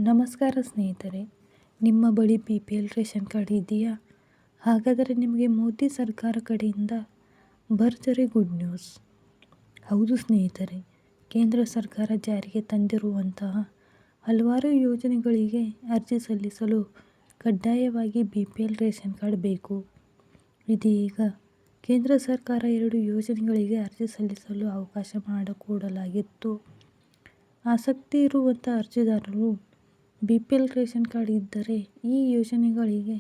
ನಮಸ್ಕಾರ ಸ್ನೇಹಿತರೆ, ನಿಮ್ಮ ಬಳಿ BPL ರೇಷನ್ ಕಾರ್ಡ್ ಇದೆಯಾ? ಹಾಗಾದರೆ ನಿಮಗೆ ಮೋದಿ ಸರ್ಕಾರ ಕಡೆಯಿಂದ ಭರ್ಜರಿ ಗುಡ್ ನ್ಯೂಸ್. ಹೌದು ಸ್ನೇಹಿತರೆ, ಕೇಂದ್ರ ಸರ್ಕಾರ ಜಾರಿಗೆ ತಂದಿರುವಂತಹ ಹಲವಾರು ಯೋಜನೆಗಳಿಗೆ ಅರ್ಜಿ ಸಲ್ಲಿಸಲು ಕಡ್ಡಾಯವಾಗಿ BPL ರೇಷನ್ ಕಾರ್ಡ್ ಬೇಕು. ಇದೀಗ ಕೇಂದ್ರ ಸರ್ಕಾರ 2 ಯೋಜನೆಗಳಿಗೆ ಅರ್ಜಿ ಸಲ್ಲಿಸಲು ಅವಕಾಶ ಮಾಡಿಕೊಡಲಾಗಿತ್ತು. ಆಸಕ್ತಿ ಇರುವಂಥ ಅರ್ಜಿದಾರರು BPL ರೇಷನ್ ಕಾರ್ಡ್ ಇದ್ದರೆ ಈ ಯೋಜನೆಗಳಿಗೆ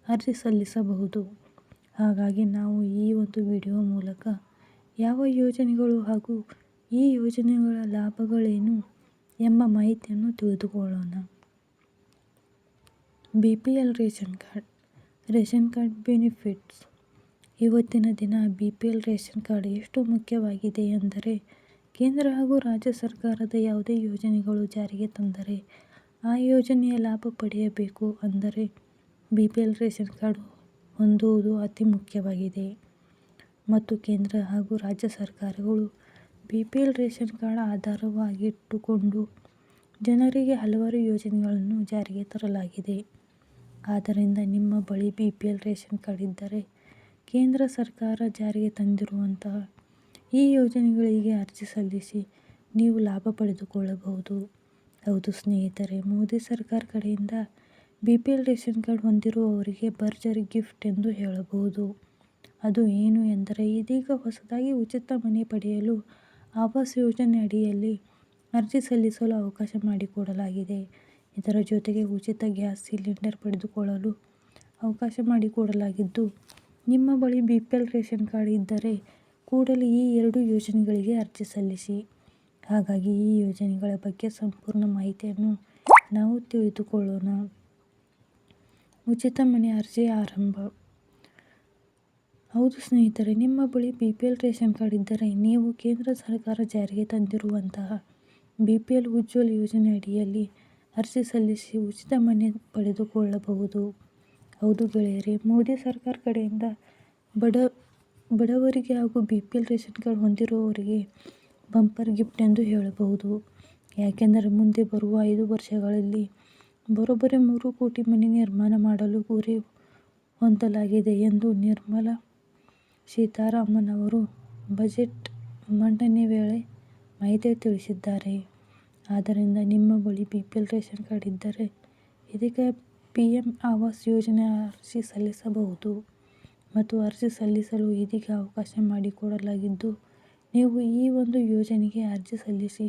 ಅರ್ಜಿ ಸಲ್ಲಿಸಬಹುದು. ಹಾಗಾಗಿ ನಾವು ಈ ಒಂದು ವಿಡಿಯೋ ಮೂಲಕ ಯಾವ ಯೋಜನೆಗಳು ಹಾಗೂ ಈ ಯೋಜನೆಗಳ ಲಾಭಗಳೇನು ಎಂಬ ಮಾಹಿತಿಯನ್ನು ತಿಳಿದುಕೊಳ್ಳೋಣ. BPL ration card benefits. ಇವತ್ತಿನ ದಿನ BPL ರೇಷನ್ ಕಾರ್ಡ್ ಎಷ್ಟು ಮುಖ್ಯವಾಗಿದೆ ಎಂದರೆ, ಕೇಂದ್ರ ಹಾಗೂ ರಾಜ್ಯ ಸರ್ಕಾರದ ಯಾವುದೇ ಯೋಜನೆಗಳು ಜಾರಿಗೆ ತಂದರೆ ಆ ಯೋಜನೆಯ ಲಾಭ ಪಡೆಯಬೇಕು ಅಂದರೆ BPL ರೇಷನ್ ಕಾರ್ಡ್ ಹೊಂದುವುದು ಅತಿ ಮುಖ್ಯವಾಗಿದೆ. ಮತ್ತು ಕೇಂದ್ರ ಹಾಗೂ ರಾಜ್ಯ ಸರ್ಕಾರಗಳು BPL ರೇಷನ್ ಕಾರ್ಡ್ ಆಧಾರವಾಗಿಟ್ಟುಕೊಂಡು ಜನರಿಗೆ ಹಲವಾರು ಯೋಜನೆಗಳನ್ನು ಜಾರಿಗೆ ತರಲಾಗಿದೆ. ಆದ್ದರಿಂದ ನಿಮ್ಮ ಬಳಿ BPL ರೇಷನ್ ಕಾರ್ಡ್ ಇದ್ದರೆ ಕೇಂದ್ರ ಸರ್ಕಾರ ಜಾರಿಗೆ ತಂದಿರುವಂತಹ ಈ ಯೋಜನೆಗಳಿಗೆ ಅರ್ಜಿ ಸಲ್ಲಿಸಿ ನೀವು ಲಾಭ ಪಡೆದುಕೊಳ್ಳಬಹುದು. ಹೌದು ಸ್ನೇಹಿತರೆ, ಮೋದಿ ಸರ್ಕಾರ ಕಡೆಯಿಂದ BPL ರೇಷನ್ ಕಾರ್ಡ್ ಹೊಂದಿರುವವರಿಗೆ ಭರ್ಜರಿ ಗಿಫ್ಟ್ ಎಂದು ಹೇಳಬಹುದು. ಅದು ಏನು ಎಂದರೆ, ಇದೀಗ ಹೊಸದಾಗಿ ಉಚಿತ ಮನೆ ಪಡೆಯಲು ಆವಾಸ್ ಯೋಜನೆ ಅಡಿಯಲ್ಲಿ ಅರ್ಜಿ ಸಲ್ಲಿಸಲು ಅವಕಾಶ ಮಾಡಿಕೊಡಲಾಗಿದೆ. ಇದರ ಜೊತೆಗೆ ಉಚಿತ ಗ್ಯಾಸ್ ಸಿಲಿಂಡರ್ ಪಡೆದುಕೊಳ್ಳಲು ಅವಕಾಶ ಮಾಡಿಕೊಡಲಾಗಿದ್ದು, ನಿಮ್ಮ ಬಳಿ BPL ರೇಷನ್ ಕಾರ್ಡ್ ಇದ್ದರೆ ಕೂಡಲೇ ಈ 2 ಯೋಜನೆಗಳಿಗೆ ಅರ್ಜಿ ಸಲ್ಲಿಸಿ. ಹಾಗಾಗಿ ಈ ಯೋಜನೆಗಳ ಬಗ್ಗೆ ಸಂಪೂರ್ಣ ಮಾಹಿತಿಯನ್ನು ನಾವು ತಿಳಿದುಕೊಳ್ಳೋಣ. ಉಚಿತ ಮನೆ ಅರ್ಜಿ ಆರಂಭ. ಹೌದು ಸ್ನೇಹಿತರೆ, ನಿಮ್ಮ ಬಳಿ BPL ರೇಷನ್ ಕಾರ್ಡ್ ಇದ್ದರೆ ನೀವು ಕೇಂದ್ರ ಸರ್ಕಾರ ಜಾರಿಗೆ ತಂದಿರುವಂತಹ BPL ಉಜ್ವಲ ಯೋಜನೆ ಅಡಿಯಲ್ಲಿ ಅರ್ಜಿ ಸಲ್ಲಿಸಿ ಉಚಿತ ಮನೆ ಪಡೆದುಕೊಳ್ಳಬಹುದು. ಹೌದು ಗೆಳೆಯರೇ, ಮೋದಿ ಸರ್ಕಾರ ಕಡೆಯಿಂದ ಬಡವರಿಗೆ ಹಾಗೂ BPL ರೇಷನ್ ಕಾರ್ಡ್ ಹೊಂದಿರುವವರಿಗೆ ಬಂಪರ್ ಗಿಫ್ಟ್ ಎಂದು ಹೇಳಬಹುದು. ಯಾಕೆಂದರೆ ಮುಂದೆ ಬರುವ 5 ವರ್ಷಗಳಲ್ಲಿ ಬರೋಬ್ಬರಿ 3 ಕೋಟಿ ಮನೆ ನಿರ್ಮಾಣ ಮಾಡಲು ಗುರಿ ಹೊಂದಲಾಗಿದೆ ಎಂದು ನಿರ್ಮಲಾ ಸೀತಾರಾಮನ್ ಅವರು ಬಜೆಟ್ ಮಂಡನೆ ವೇಳೆ ಮಾಹಿತಿ ತಿಳಿಸಿದ್ದಾರೆ. ಆದ್ದರಿಂದ ನಿಮ್ಮ ಬಳಿ BPL ರೇಷನ್ ಕಾರ್ಡ್ ಇದ್ದರೆ ಇದೀಗ PM ಆವಾಸ್ ಯೋಜನೆ ಅರ್ಜಿ ಸಲ್ಲಿಸಬಹುದು. ಮತ್ತು ಅರ್ಜಿ ಸಲ್ಲಿಸಲು ಇದೀಗ ಅವಕಾಶ ಮಾಡಿಕೊಡಲಾಗಿದ್ದು, ನೀವು ಈ ಒಂದು ಯೋಜನೆಗೆ ಅರ್ಜಿ ಸಲ್ಲಿಸಿ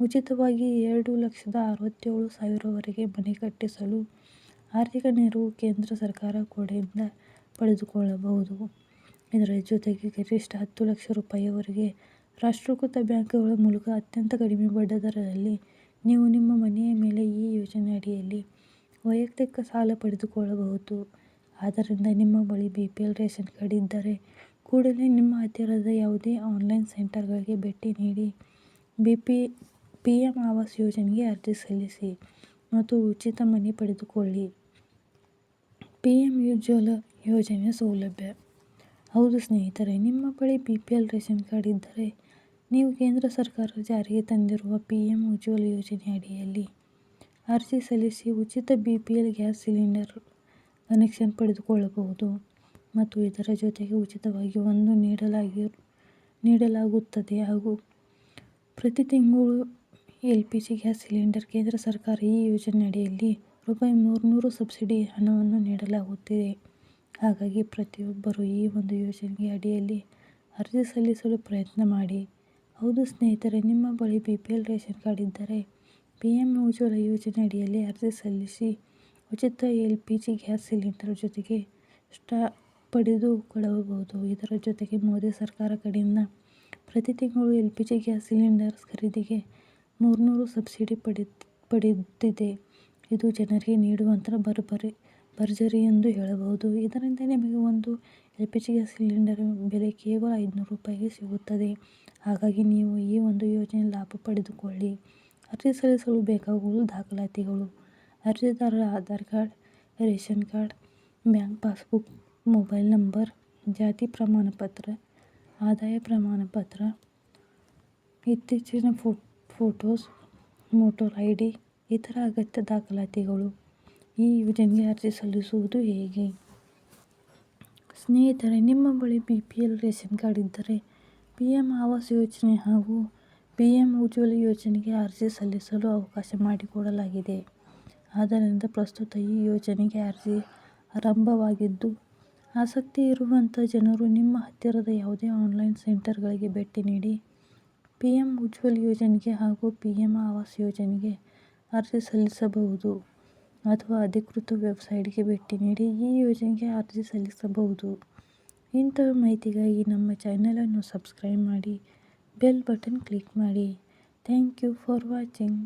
ಉಚಿತವಾಗಿ 2,67,000ವರೆಗೆ ಮನೆ ಕಟ್ಟಿಸಲು ಆರ್ಥಿಕ ನೆರವು ಕೇಂದ್ರ ಸರ್ಕಾರ ಕಡೆಯಿಂದ ಪಡೆದುಕೊಳ್ಳಬಹುದು. ಇದರ ಜೊತೆಗೆ ಗರಿಷ್ಠ 10 ಲಕ್ಷ ರೂಪಾಯಿವರೆಗೆ ರಾಷ್ಟ್ರೀಕೃತ ಬ್ಯಾಂಕುಗಳ ಮೂಲಕ ಅತ್ಯಂತ ಕಡಿಮೆ ಬಡ್ಡಿದರದಲ್ಲಿ ನೀವು ನಿಮ್ಮ ಮನೆಯ ಮೇಲೆ ಈ ಯೋಜನೆ ಅಡಿಯಲ್ಲಿ ವೈಯಕ್ತಿಕ ಸಾಲ ಪಡೆದುಕೊಳ್ಳಬಹುದು. ಆದ್ದರಿಂದ ನಿಮ್ಮ ಬಳಿ BPL ರೇಷನ್ ಕಾರ್ಡ್ ಇದ್ದರೆ ಕೂಡಲೇ ನಿಮ್ಮ ಹತ್ತಿರದ ಯಾವುದೇ ಆನ್ಲೈನ್ ಸೆಂಟರ್ಗಳಿಗೆ ಭೇಟಿ ನೀಡಿ PM ಆವಾಸ್ ಯೋಜನೆಗೆ ಅರ್ಜಿ ಸಲ್ಲಿಸಿ ಮತ್ತು ಉಚಿತ ಮನೆ ಪಡೆದುಕೊಳ್ಳಿ. PM ಉಜ್ವಲ ಯೋಜನೆ ಸೌಲಭ್ಯ. ಹೌದು ಸ್ನೇಹಿತರೆ, ನಿಮ್ಮ ಬಳಿ BPL ರೇಷನ್ ಕಾರ್ಡ್ ಇದ್ದರೆ ನೀವು ಕೇಂದ್ರ ಸರ್ಕಾರ ಜಾರಿಗೆ ತಂದಿರುವ PM ಉಜ್ವಲ ಯೋಜನೆ ಅಡಿಯಲ್ಲಿ ಅರ್ಜಿ ಸಲ್ಲಿಸಿ ಉಚಿತ BPL ಗ್ಯಾಸ್ ಸಿಲಿಂಡರ್ ಕನೆಕ್ಷನ್ ಪಡೆದುಕೊಳ್ಳಬಹುದು. ಮತ್ತು ಇದರ ಜೊತೆಗೆ ಉಚಿತವಾಗಿ ಒಂದು ನೀಡಲಾಗುತ್ತದೆ ಹಾಗೂ ಪ್ರತಿ ತಿಂಗಳು LPG ಗ್ಯಾಸ್ ಸಿಲಿಂಡರ್. ಕೇಂದ್ರ ಸರ್ಕಾರ ಈ ಯೋಜನೆ ಅಡಿಯಲ್ಲಿ ₹300 ಸಬ್ಸಿಡಿ ಹಣವನ್ನು ನೀಡಲಾಗುತ್ತಿದೆ. ಹಾಗಾಗಿ ಪ್ರತಿಯೊಬ್ಬರು ಈ ಒಂದು ಯೋಜನೆಗೆ ಅಡಿಯಲ್ಲಿ ಅರ್ಜಿ ಸಲ್ಲಿಸಲು ಪ್ರಯತ್ನ ಮಾಡಿ. ಹೌದು ಸ್ನೇಹಿತರೆ, ನಿಮ್ಮ ಬಳಿ BPL ರೇಷನ್ ಕಾರ್ಡ್ ಇದ್ದರೆ PM ಉಜ್ವಲ ಯೋಜನೆ ಅಡಿಯಲ್ಲಿ ಅರ್ಜಿ ಸಲ್ಲಿಸಿ ಉಚಿತ LPG ಗ್ಯಾಸ್ ಸಿಲಿಂಡರ್ ಜೊತೆಗೆ ಪಡೆದುಕೊಳ್ಳಬಹುದು. ಇದರ ಜೊತೆಗೆ ಮೋದಿ ಸರ್ಕಾರ ಕಡೆಯಿಂದ ಪ್ರತಿ ತಿಂಗಳು LPG ಗ್ಯಾಸ್ ಸಿಲಿಂಡರ್ ಖರೀದಿಗೆ ₹300 ಸಬ್ಸಿಡಿ ಪಡೆದಿದೆ. ಇದು ಜನರಿಗೆ ನೀಡುವಂತಹ ಭರ್ಜರಿ ಎಂದು ಹೇಳಬಹುದು. ಇದರಿಂದ ನಿಮಗೆ ಒಂದು LPG ಗ್ಯಾಸ್ ಸಿಲಿಂಡರ್ ಬೆಲೆ ಕೇವಲ ₹500 ಸಿಗುತ್ತದೆ. ಹಾಗಾಗಿ ನೀವು ಈ ಒಂದು ಯೋಜನೆ ಲಾಭ ಪಡೆದುಕೊಳ್ಳಿ. ಅರ್ಜಿ ಸಲ್ಲಿಸಲು ಬೇಕಾಗುವ ದಾಖಲಾತಿಗಳು: ಅರ್ಜಿದಾರರ Aadhaar card, ration card, bank passbook, mobile number, ಜಾತಿ ಪ್ರಮಾಣ ಪತ್ರ, ಆದಾಯ ಪ್ರಮಾಣ ಪತ್ರ, ಇತ್ತೀಚಿನ ಫೋಟೋಸ್, ವೋಟರ್ ID, ಇತರ ಅಗತ್ಯ ದಾಖಲಾತಿಗಳು. ಈ ಯೋಜನೆಗೆ ಅರ್ಜಿ ಸಲ್ಲಿಸುವುದು ಹೇಗೆ? ಸ್ನೇಹಿತರೆ, ನಿಮ್ಮ ಬಳಿ BPL ರೇಷನ್ ಕಾರ್ಡ್ ಇದ್ದರೆ PM ಆವಾಸ್ ಯೋಜನೆ ಹಾಗೂ PM ಉಜ್ವಲ ಯೋಜನೆಗೆ ಅರ್ಜಿ ಸಲ್ಲಿಸಲು ಅವಕಾಶ ಮಾಡಿಕೊಡಲಾಗಿದೆ. ಆದ್ದರಿಂದ ಪ್ರಸ್ತುತ ಈ ಯೋಜನೆಗೆ ಅರ್ಜಿ ಆರಂಭವಾಗಿದ್ದು, ಆಸಕ್ತಿ ಇರುವಂಥ ಜನರು ನಿಮ್ಮ ಹತ್ತಿರದ ಯಾವುದೇ ಆನ್ಲೈನ್ ಸೆಂಟರ್ಗಳಿಗೆ ಭೇಟಿ ನೀಡಿ PM ಉಜ್ವಲ ಯೋಜನೆಗೆ ಹಾಗೂ PM ಆವಾಸ್ ಯೋಜನೆಗೆ ಅರ್ಜಿ ಸಲ್ಲಿಸಬಹುದು ಅಥವಾ ಅಧಿಕೃತ ವೆಬ್ಸೈಟ್ಗೆ ಭೇಟಿ ನೀಡಿ ಈ ಯೋಜನೆಗೆ ಅರ್ಜಿ ಸಲ್ಲಿಸಬಹುದು. ಇಂತಹ ಮಾಹಿತಿಗಾಗಿ ನಮ್ಮ ಚಾನೆಲನ್ನು ಸಬ್ಸ್ಕ್ರೈಬ್ ಮಾಡಿ, ಬೆಲ್ ಬಟನ್ ಕ್ಲಿಕ್ ಮಾಡಿ. Thank you for watching.